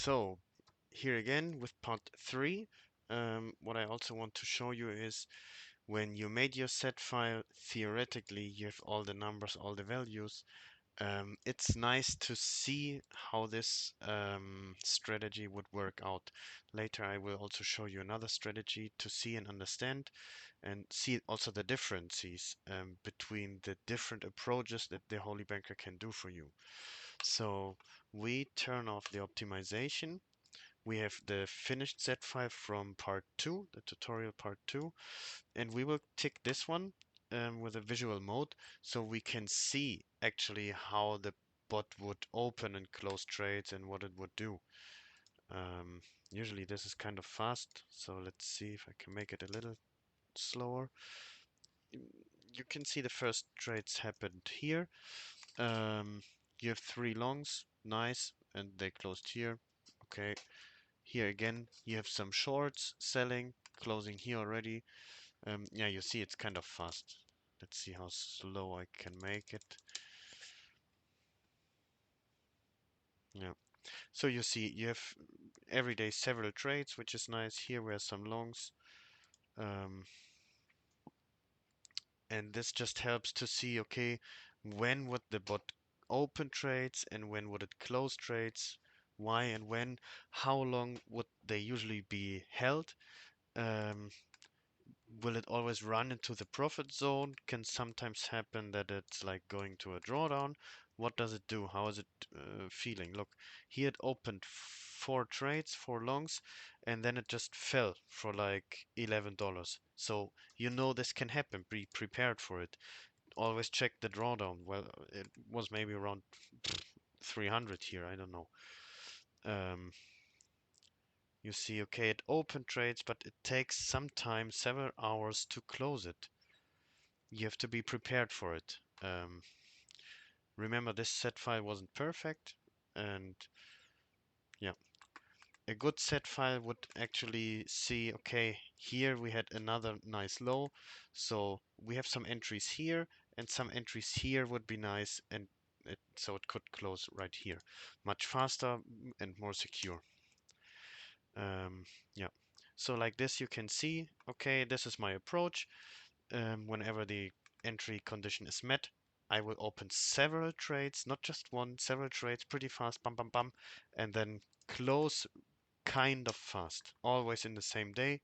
So here again with part 3, what I also want to show you is when you made your set file, theoretically you have all the numbers, all the values. It's nice to see how this strategy would work out. Later I will also show you another strategy to see and understand and see also the differences between the different approaches that the Holy Banker can do for you. So we turn off the optimization. We have the finished Z file from part 2, the tutorial part 2, and we will tick this one with a visual mode so we can see actually how the bot would open and close trades and what it would do. Um, Usually this is kind of fast, so let's see if I can make it a little slower. You can see the first trades happened here. Um, you have 3 longs, nice, and they closed here. Okay, here again, you have some shorts selling, closing here already. Yeah, you see it's kind of fast. Let's see how slow I can make it. Yeah. So you see you have every day several trades, which is nice. Here we have some longs. Um, and this just helps to see, okay, when would the bot open trades and when would it close trades? Why and when? How long would they usually be held? Um, Will it always run into the profit zone? Can sometimes happen that it's like going to a drawdown. What does it do? How is it feeling? Look, here it opened 4 trades, 4 longs, and then it just fell for like $11. So you know this can happen. Be prepared for it. Always check the drawdown. Well, it was maybe around 300 here. I don't know. Um, you see, okay, it opened trades, but it takes some time, several hours to close it. You have to be prepared for it. Remember, this set file wasn't perfect, and yeah, a good set file would actually see, okay, here we had another nice low, so we have some entries here, and some entries here would be nice, and so it could close right here, much faster and more secure. Um, yeah, so like this, you can see, okay, this is my approach. Whenever the entry condition is met, I will open several trades, not just one, several trades pretty fast, bum, bum, bum, and then close kind of fast, always in the same day,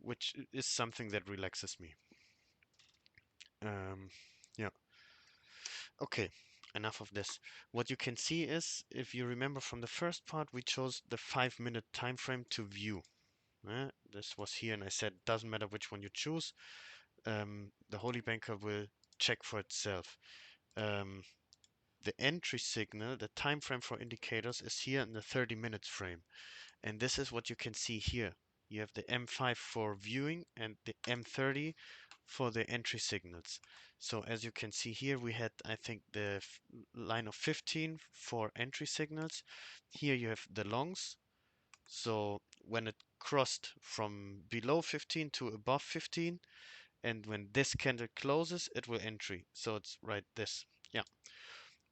which is something that relaxes me. Um, yeah, okay, enough of this. What you can see is, if you remember from the first part, we chose the 5-minute time frame to view. This was here, and I said, doesn't matter which one you choose, the Holy Banker will check for itself. Um, the entry signal, the time frame for indicators is here in the 30 minutes frame. And this is what you can see here. You have the M5 for viewing and the M30 for the entry signals. So as you can see here, we had, I think, the line of 15 for entry signals. Here you have the longs. So when it crossed from below 15 to above 15, and when this candle closes, it will entry. So it's right this. Yeah.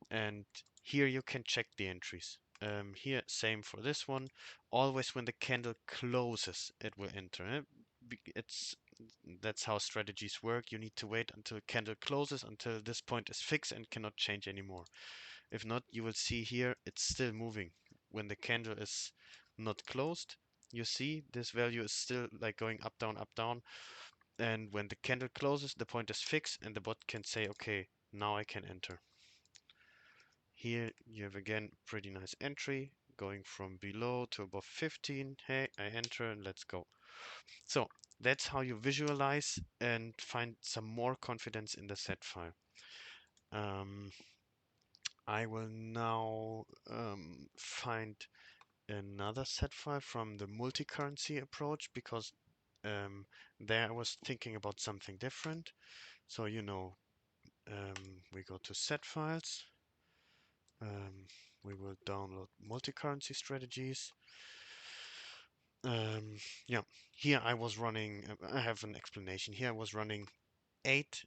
And here you can check the entries. Here, same for this one. Always when the candle closes, it will enter. It's That's how strategies work. You need to wait until candle closes, until this point is fixed and cannot change anymore. If not, you will see here it's still moving. When the candle is not closed, you see this value is still like going up, down, up, down. And when the candle closes, the point is fixed and the bot can say, okay, now I can enter. Here you have again pretty nice entry going from below to above 15. Hey, I enter and let's go. So that's how you visualize and find some more confidence in the set file. Um, I will now find another set file from the multi-currency approach because there I was thinking about something different. So we go to set files. Um, we will download multi-currency strategies. Um, yeah, here I was running, I have an explanation. Here I was running 8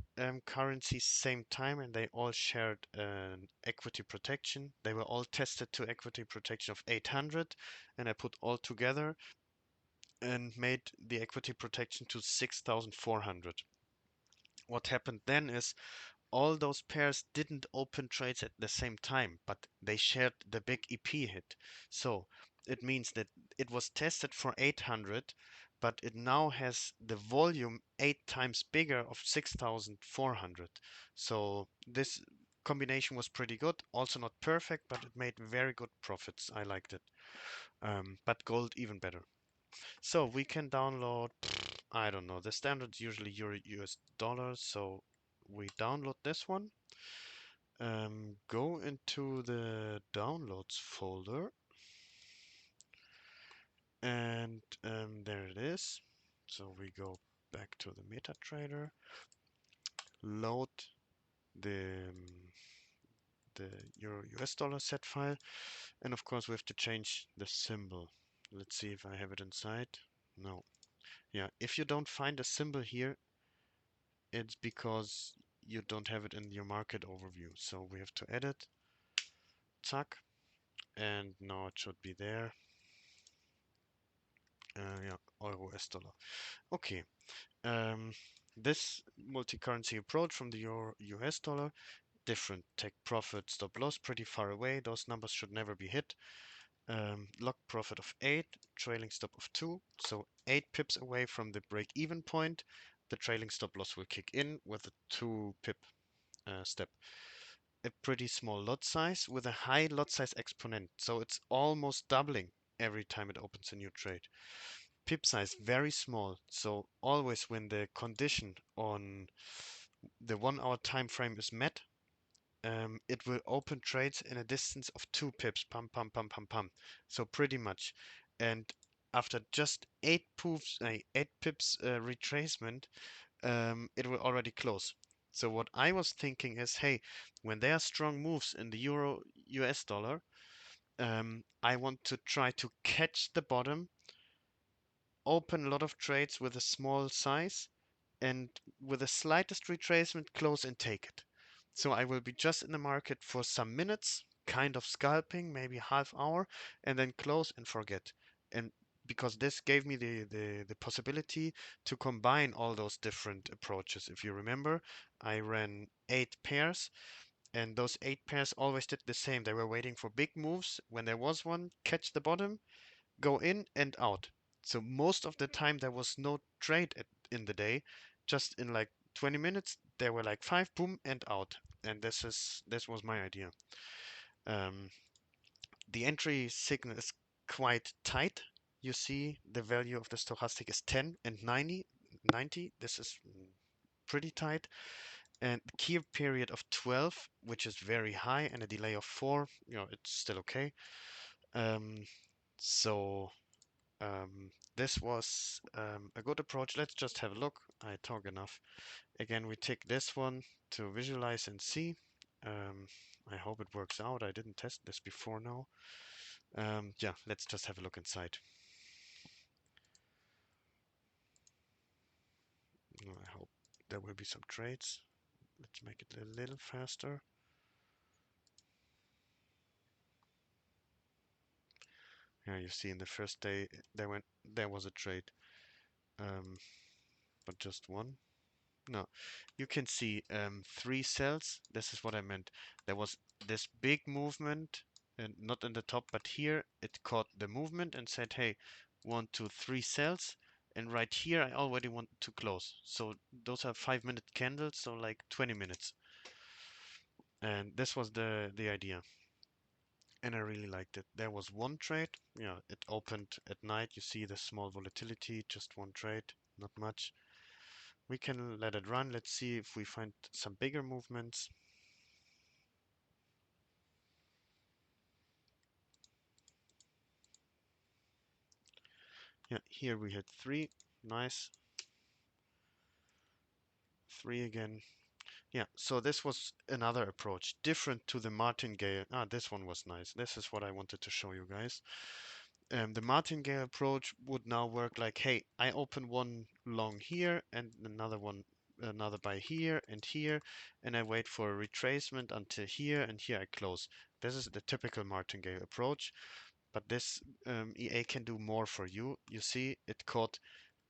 currencies same time, and they all shared an equity protection. They were all tested to equity protection of 800, and I put all together and made the equity protection to 6,400. What happened then is all those pairs didn't open trades at the same time, but they shared the big EP hit. So it means that it was tested for 800, but it now has the volume 8 times bigger of 6,400. So this combination was pretty good. Also not perfect, but it made very good profits. I liked it. But gold even better. So we can download, I don't know, the standard's usually Euro US dollars. So we download this one. Go into the downloads folder and there it is. So we go back to the MetaTrader, load the the Euro US dollar set file, and of course we have to change the symbol. Let's see if I have it inside. No. Yeah, if you don't find a symbol here, it's because you don't have it in your market overview. So we have to edit, zack, and now it should be there. Yeah, euro US dollar. Okay, um, this multi-currency approach from the Euro US dollar, different. Take profit, stop loss pretty far away. Those numbers should never be hit. Log profit of 8, trailing stop of 2. So 8 pips away from the break-even point, the trailing stop loss will kick in with a 2 pip step. A pretty small lot size with a high lot size exponent. So it's almost doubling every time it opens a new trade. Pip size very small, so always when the condition on the 1 hour time frame is met, it will open trades in a distance of 2 pips, pump, pump, pump, pump, pump. So pretty much. And after just 8 pips retracement, it will already close. So what I was thinking is, hey, when there are strong moves in the euro US dollar, I want to try to catch the bottom, open a lot of trades with a small size, and with the slightest retracement, close and take it. So I will be just in the market for some minutes, kind of scalping, maybe half hour, and then close and forget. And because this gave me the possibility to combine all those different approaches. If you remember, I ran 8 pairs, and those 8 pairs always did the same. They were waiting for big moves. When there was one, catch the bottom, go in and out. So most of the time there was no trade in the day. Just in like 20 minutes there were like 5 boom and out. And this was my idea. Um, the entry signal is quite tight. You see the value of the stochastic is 10 and 90. This is pretty tight. And key period of 12, which is very high, and a delay of 4, it's still okay. Um, so this was a good approach. Let's just have a look. I talk enough. Again, we take this one to visualize and see. Um, I hope it works out. I didn't test this before now. Yeah, let's just have a look inside. I hope there will be some trades. Let's make it a little faster. Yeah, you see in the first day there was a trade, um, but just one. No, you can see 3 cells. This is what I meant. There was this big movement, and not in the top, but here it caught the movement and said, hey, 1, 2, 3 cells. And right here, I already want to close. So those are 5-minute candles, so like 20 minutes. And this was the idea. And I really liked it. There was one trade. Yeah, it opened at night. You see the small volatility, just one trade, not much. We can let it run. Let's see if we find some bigger movements. Yeah, here we had 3. Nice. 3 again. Yeah, so this was another approach, different to the martingale. Ah, this one was nice. This is what I wanted to show you guys. The martingale approach would now work like, hey, I open one long here and another one another buy here and here, and I wait for a retracement until here, and here I close. This is the typical martingale approach, but this EA can do more for you. You see, it caught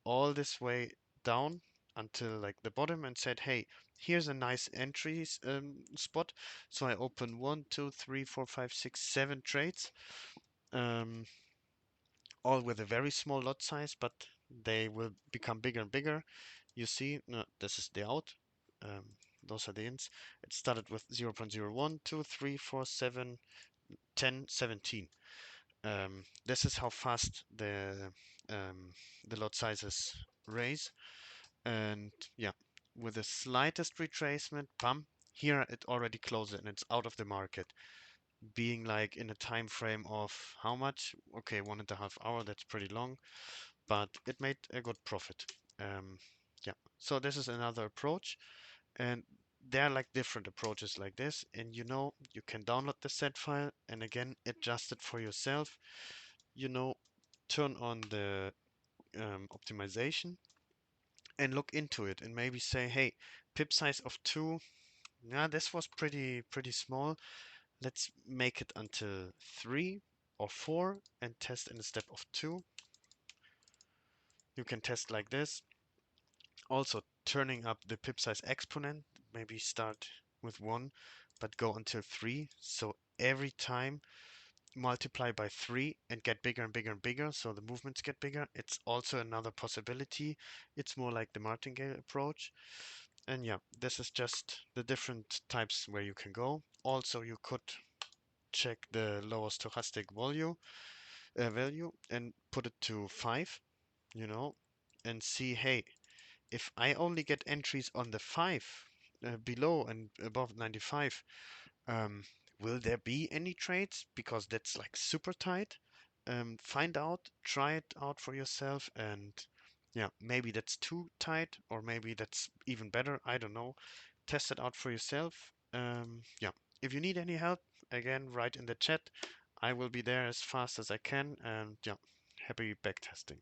all this way down until like the bottom and said, hey, here's a nice entry spot. So I open 1, 2, 3, 4, 5, 6, 7 trades, um, all with a very small lot size, but they will become bigger and bigger. You see, no, this is the out. Um, those are the ins. It started with 0.01, 2, 3, 4, 7, 10, 17. This is how fast the lot sizes raise. And yeah, with the slightest retracement, bam, here it already closed and it's out of the market. Being like in a time frame of how much? Okay, 1.5 hours, that's pretty long, but it made a good profit. Um, yeah, so this is another approach, and there are like different approaches like this, and you can download the set file and again adjust it for yourself. You know, turn on the optimization and look into it and maybe say, hey, pip size of 2, yeah, this was pretty small. Let's make it until 3 or 4 and test in a step of 2. You can test like this. Also turning up the pip size exponent, maybe start with 1, but go until 3. So every time multiply by 3 and get bigger and bigger and bigger, so the movements get bigger. It's also another possibility. It's more like the martingale approach. And yeah, this is just the different types where you can go. Also, you could check the lowest stochastic value and put it to 5, you know, and see, hey, if I only get entries on the 5 below and above 95, um, will there be any trades? Because that's like super tight. Find out, try it out for yourself, and yeah, maybe that's too tight, or maybe that's even better. I don't know. Test it out for yourself. Yeah, if you need any help, again, write in the chat. I will be there as fast as I can, and yeah, happy backtesting.